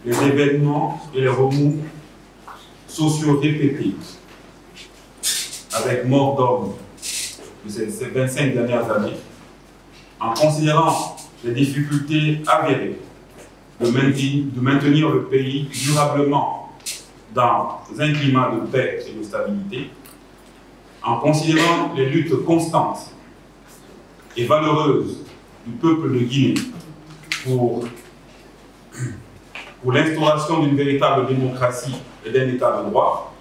les événements et les remous sociaux répétés, avec mort d'hommes de ces 25 dernières années, en considérant les difficultés avérées de maintenir le pays durablement dans un climat de paix et de stabilité, en considérant les luttes constantes et valeureuses du peuple de Guinée pour l'instauration d'une véritable démocratie et d'un état de droit,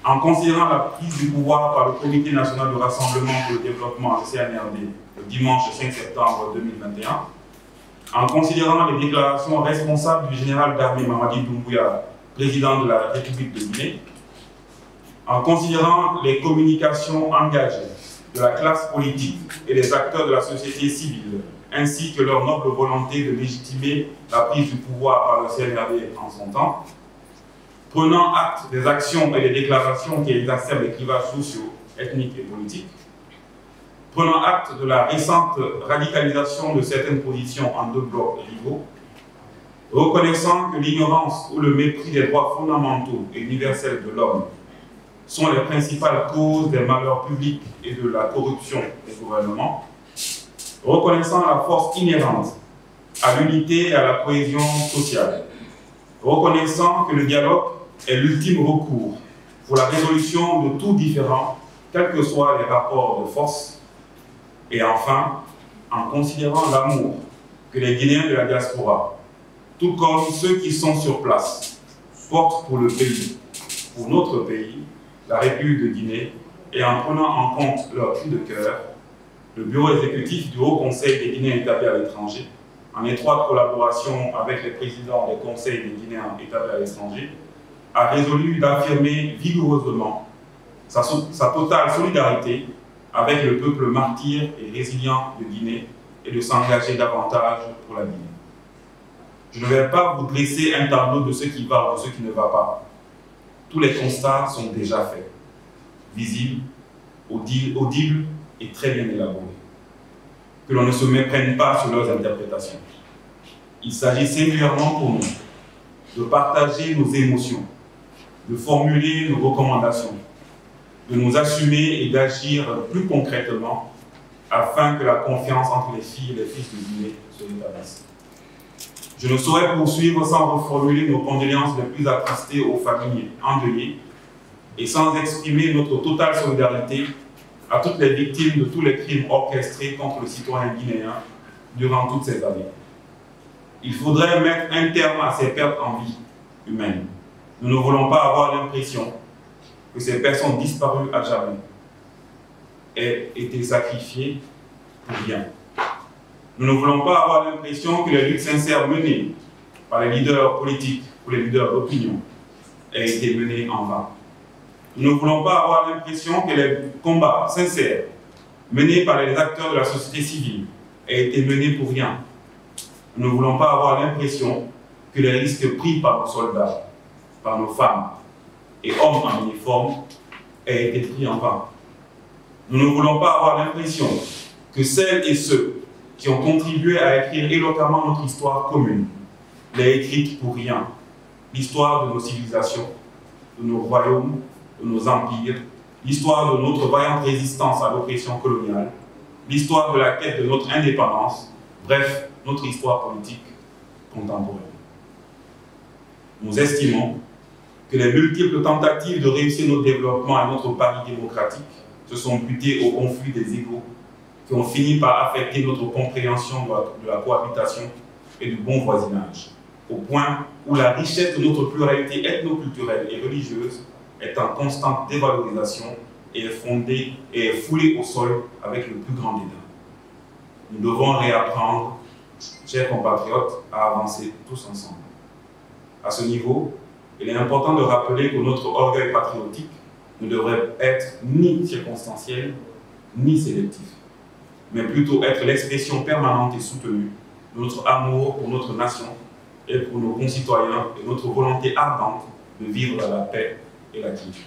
en considérant la prise du pouvoir par le Comité national de rassemblement pour le développement, le CNRD, le dimanche 5 septembre 2021, en considérant les déclarations responsables du général d'armée Mamadi Doumbouya, président de la République de Guinée, en considérant les communications engagées de la classe politique et des acteurs de la société civile, ainsi que leur noble volonté de légitimer la prise du pouvoir par le CNRD en son temps, prenant acte des actions et des déclarations qui exacerbent les clivages sociaux, ethniques et politiques, prenant acte de la récente radicalisation de certaines positions en deux blocs rivaux, reconnaissant que l'ignorance ou le mépris des droits fondamentaux et universels de l'homme sont les principales causes des malheurs publics et de la corruption des gouvernements, reconnaissant la force inhérente à l'unité et à la cohésion sociale, reconnaissant que le dialogue est l'ultime recours pour la résolution de tout différend, quels que soient les rapports de force, et enfin, en considérant l'amour que les Guinéens de la diaspora, tout comme ceux qui sont sur place, portent pour le pays, pour notre pays, la République de Guinée, et en prenant en compte leur cri de cœur, le bureau exécutif du Haut Conseil des Guinéens établis à l'étranger, en étroite collaboration avec les présidents des conseils des Guinéens établis à l'étranger, a résolu d'affirmer vigoureusement sa totale solidarité avec le peuple martyr et résilient de Guinée et de s'engager davantage pour la Guinée. Je ne vais pas vous dresser un tableau de ce qui va ou de ce qui ne va pas. Tous les constats sont déjà faits, visibles, audibles et très bien élaborés. Que l'on ne se méprenne pas sur leurs interprétations. Il s'agit singulièrement pour nous de partager nos émotions, de formuler nos recommandations, de nous assumer et d'agir plus concrètement afin que la confiance entre les filles et les fils de Guinée se rétablisse. Je ne saurais poursuivre sans reformuler nos condoléances les plus attristées aux familles endeuillées et sans exprimer notre totale solidarité à toutes les victimes de tous les crimes orchestrés contre le citoyen guinéen durant toutes ces années. Il faudrait mettre un terme à ces pertes en vie humaine. Nous ne voulons pas avoir l'impression que ces personnes disparues à jamais aient été sacrifiées pour rien. Nous ne voulons pas avoir l'impression que les luttes sincères menées par les leaders politiques ou les leaders d'opinion aient été menées en vain. Nous ne voulons pas avoir l'impression que les combats sincères menés par les acteurs de la société civile aient été menés pour rien. Nous ne voulons pas avoir l'impression que les risques pris par nos soldats, par nos femmes et hommes en uniforme aient été pris en vain. Nous ne voulons pas avoir l'impression que celles et ceux qui ont contribué à écrire éloquemment notre histoire commune l'aient écrite pour rien. L'histoire de nos civilisations, de nos royaumes, de nos empires, l'histoire de notre vaillante résistance à l'oppression coloniale, l'histoire de la quête de notre indépendance, bref, notre histoire politique contemporaine. Nous estimons que les multiples tentatives de réussir notre développement et notre pari démocratique se sont butées au conflit des égos qui ont fini par affecter notre compréhension de la cohabitation et du bon voisinage, au point où la richesse de notre pluralité ethno-culturelle et religieuse est en constante dévalorisation et est fondée et est foulée au sol avec le plus grand dédain. Nous devons réapprendre, chers compatriotes, à avancer tous ensemble. À ce niveau, il est important de rappeler que notre orgueil patriotique ne devrait être ni circonstanciel, ni sélectif, mais plutôt être l'expression permanente et soutenue de notre amour pour notre nation et pour nos concitoyens et notre volonté ardente de vivre dans la paix et la quiétude.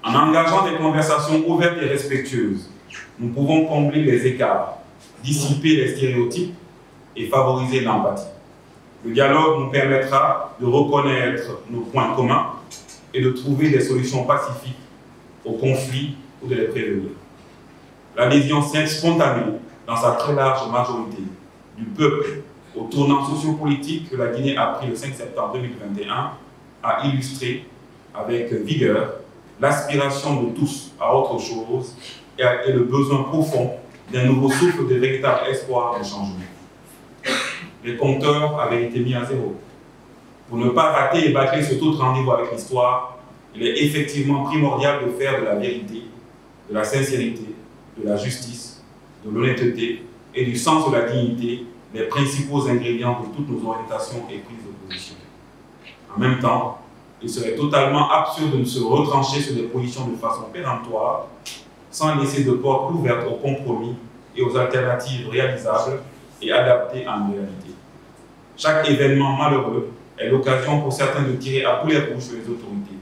En engageant des conversations ouvertes et respectueuses, nous pouvons combler les écarts, dissiper les stéréotypes et favoriser l'empathie. Le dialogue nous permettra de reconnaître nos points communs et de trouver des solutions pacifiques aux conflits ou de les prévenir. L'adhésion spontanée, dans sa très large majorité, du peuple au tournant sociopolitique que la Guinée a pris le 5 septembre 2021 a illustré avec vigueur l'aspiration de tous à autre chose et le besoin profond d'un nouveau souffle de véritable espoir d'un changement. Les compteurs avaient été mis à zéro. Pour ne pas rater et bâcler ce tout rendez-vous avec l'histoire, il est effectivement primordial de faire de la vérité, de la sincérité, de la justice, de l'honnêteté et du sens de la dignité les principaux ingrédients de toutes nos orientations et prises de position. En même temps, il serait totalement absurde de se retrancher sur des positions de façon péremptoire, sans laisser de porte ouverte aux compromis et aux alternatives réalisables et adaptées en réalité. Chaque événement malheureux est l'occasion pour certains de tirer à boulet rouge sur les autorités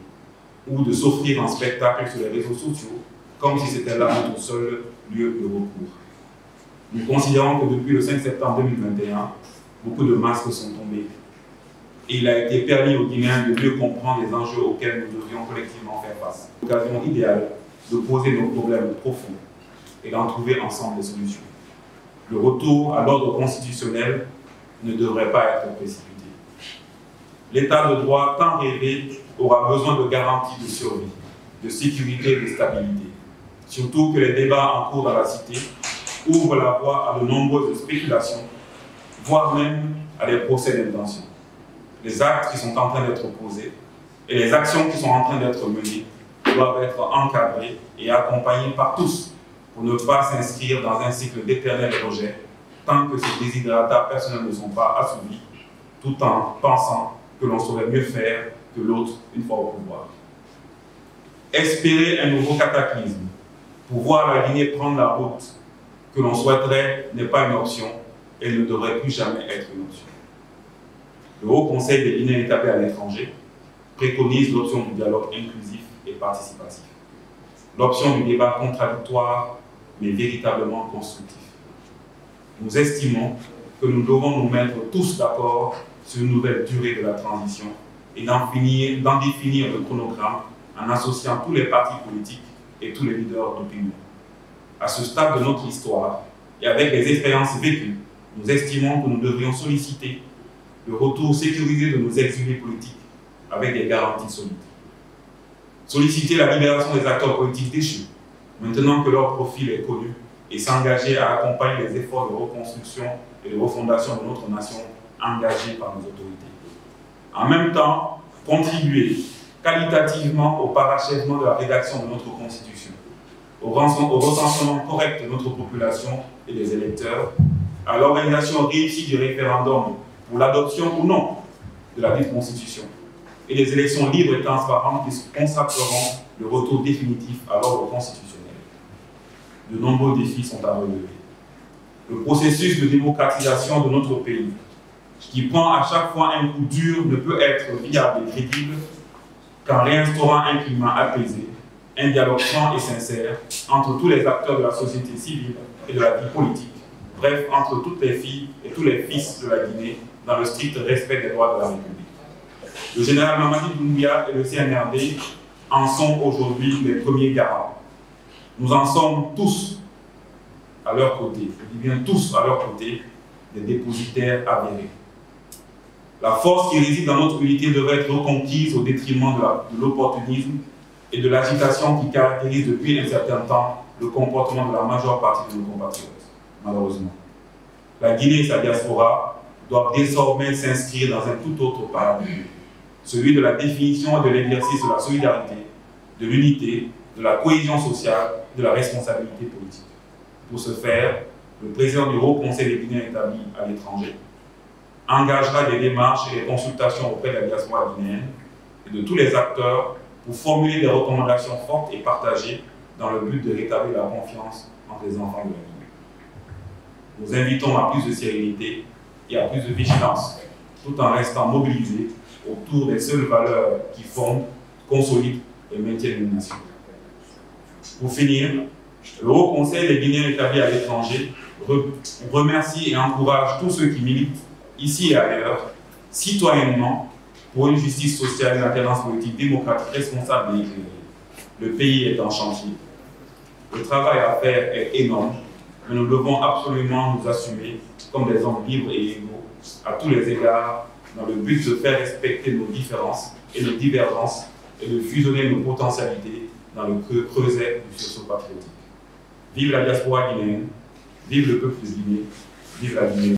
ou de s'offrir en spectacle sur les réseaux sociaux comme si c'était là notre seul lieu de recours. Nous considérons que depuis le 5 septembre 2021, beaucoup de masques sont tombés et il a été permis aux Guinéens de mieux comprendre les enjeux auxquels nous devions collectivement faire face. L'occasion idéale de poser nos problèmes profonds et d'en trouver ensemble des solutions. Le retour à l'ordre constitutionnel ne devrait pas être précipité. L'état de droit tant rêvé aura besoin de garanties de survie, de sécurité et de stabilité. Surtout que les débats en cours dans la cité ouvrent la voie à de nombreuses spéculations, voire même à des procès d'intention. Les actes qui sont en train d'être posés et les actions qui sont en train d'être menées doivent être encadrées et accompagnées par tous pour ne pas s'inscrire dans un cycle d'éternel rejet tant que ces déshydratats personnels ne sont pas assouvis, tout en pensant que l'on saurait mieux faire que l'autre une fois au pouvoir. Espérer un nouveau cataclysme pour voir la Guinée prendre la route que l'on souhaiterait n'est pas une option et ne devrait plus jamais être une option. Le Haut Conseil des Guinéens établis à l'étranger préconise l'option du dialogue inclusif et participatif, l'option du débat contradictoire mais véritablement constructif. Nous estimons que nous devons nous mettre tous d'accord sur une nouvelle durée de la transition et d'en définir le chronogramme en associant tous les partis politiques et tous les leaders d'opinion. À ce stade de notre histoire et avec les expériences vécues, nous estimons que nous devrions solliciter le retour sécurisé de nos exilés politiques avec des garanties solides. Solliciter la libération des acteurs politiques déchus, maintenant que leur profil est connu, et s'engager à accompagner les efforts de reconstruction et de refondation de notre nation engagés par nos autorités. En même temps, contribuer qualitativement au parachèvement de la rédaction de notre Constitution, au recensement correct de notre population et des électeurs, à l'organisation réussie du référendum pour l'adoption ou non de la dite Constitution, et des élections libres et transparentes qui consacreront le retour définitif à l'ordre constitutionnel. De nombreux défis sont à relever. Le processus de démocratisation de notre pays, qui prend à chaque fois un coup dur, ne peut être viable et crédible qu'en réinstaurant un climat apaisé, un dialogue franc et sincère entre tous les acteurs de la société civile et de la vie politique, bref, entre toutes les filles et tous les fils de la Guinée, dans le strict respect des droits de la République. Le général Mamadi Doumbouya et le CNRD en sont aujourd'hui les premiers garants. Nous en sommes tous à leur côté, je dis bien tous à leur côté, des dépositaires avérés. La force qui réside dans notre unité devrait être reconquise au détriment de l'opportunisme et de l'agitation qui caractérise depuis un certain temps le comportement de la majeure partie de nos compatriotes, malheureusement. La Guinée et sa diaspora doivent désormais s'inscrire dans un tout autre paradigme, celui de la définition et de l'exercice de la solidarité, de l'unité, de la cohésion sociale, de la responsabilité politique. Pour ce faire, le président du Haut Conseil des Guinéens établis à l'étranger engagera des démarches et des consultations auprès de la diaspora guinéenne et de tous les acteurs pour formuler des recommandations fortes et partagées dans le but de rétablir la confiance entre les enfants de la Guinée. Nous invitons à plus de sérénité et à plus de vigilance, tout en restant mobilisés autour des seules valeurs qui fondent, consolident et maintiennent une nation. Pour finir, le Haut Conseil des Guinéens établis à l'étranger remercie et encourage tous ceux qui militent, ici et ailleurs, citoyennement pour une justice sociale, une alternance politique démocratique responsable et éclairée. Le pays est en chantier. Le travail à faire est énorme, mais nous devons absolument nous assumer comme des hommes libres et égaux à tous les égards, dans le but de faire respecter nos différences et nos divergences et de fusionner nos potentialités dans le creuset du sursaut patriotique. Vive la diaspora guinéenne, vive le peuple guinéen, vive la Guinée.